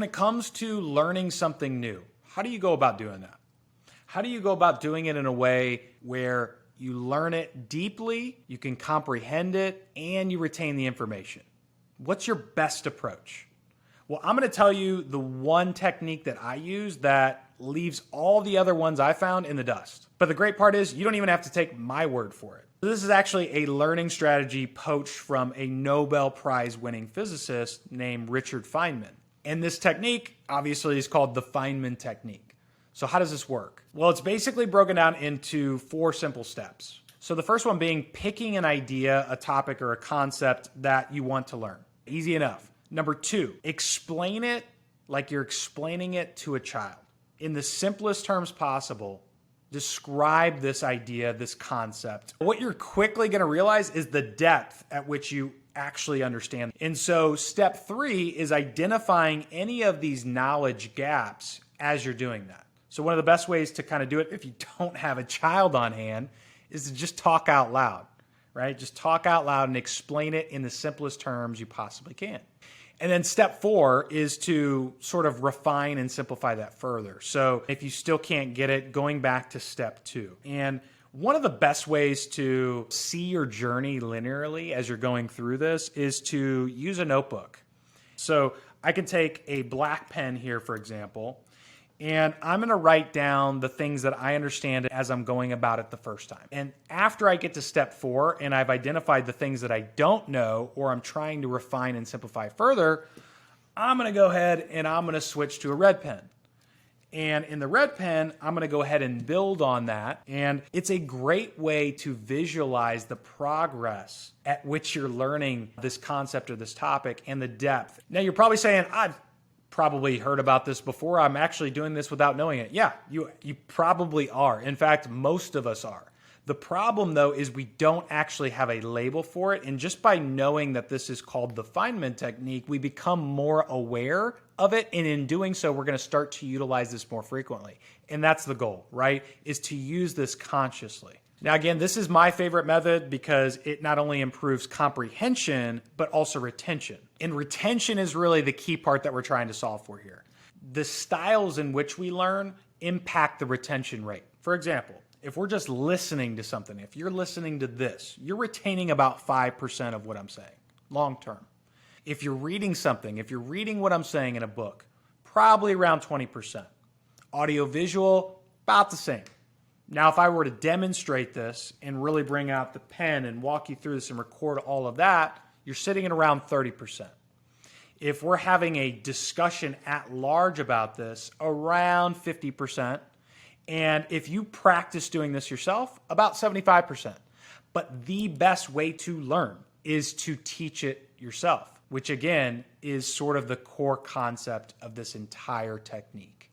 When it comes to learning something new, how do you go about doing that? How do you go about doing it in a way where you learn it deeply, you can comprehend it, and you retain the information? What's your best approach? Well, I'm going to tell you the one technique that I use that leaves all the other ones I found in the dust. But the great part is you don't even have to take my word for it. This is actually a learning strategy poached from a Nobel Prize winning physicist named Richard Feynman. And this technique obviously is called the Feynman Technique. So how does this work? Well, it's basically broken down into 4 simple steps. So the first one being picking an idea, a topic, or a concept that you want to learn. Easy enough. Number 2, explain it like you're explaining it to a child. In the simplest terms possible, describe this idea, this concept. What you're quickly going to realize is the depth at which you actually understand. And so step 3 is identifying any of these knowledge gaps as you're doing that. So one of the best ways to kind of do it if you don't have a child on hand is to just talk out loud, right? Just talk out loud and explain it in the simplest terms you possibly can. And then step 4 is to sort of refine and simplify that further. So if you still can't get it, going back to step 2. And one of the best ways to see your journey linearly as you're going through this is to use a notebook. So I can take a black pen here, for example, and I'm going to write down the things that I understand as I'm going about it the first time. And after I get to step 4 and I've identified the things that I don't know or I'm trying to refine and simplify further, I'm going to go ahead and I'm going to switch to a red pen. And in the red pen, I'm going to go ahead and build on that. And it's a great way to visualize the progress at which you're learning this concept or this topic and the depth. Now, you're probably saying, I've probably heard about this before. I'm actually doing this without knowing it. Yeah, you probably are. In fact, most of us are. The problem, though, is we don't actually have a label for it. And just by knowing that this is called the Feynman technique, we become more aware of it. And in doing so, we're going to start to utilize this more frequently. And that's the goal, right? Is to use this consciously. Now, again, this is my favorite method because it not only improves comprehension, but also retention. And retention is really the key part that we're trying to solve for here. The styles in which we learn impact the retention rate. For example, if we're just listening to something, if you're listening to this, you're retaining about 5% of what I'm saying, long term. If you're reading something, if you're reading what I'm saying in a book, probably around 20%. Audio visual, about the same. Now, if I were to demonstrate this and really bring out the pen and walk you through this and record all of that, you're sitting at around 30%. If we're having a discussion at large about this, around 50%. And if you practice doing this yourself, about 75%. But the best way to learn is to teach it yourself, which again is sort of the core concept of this entire technique.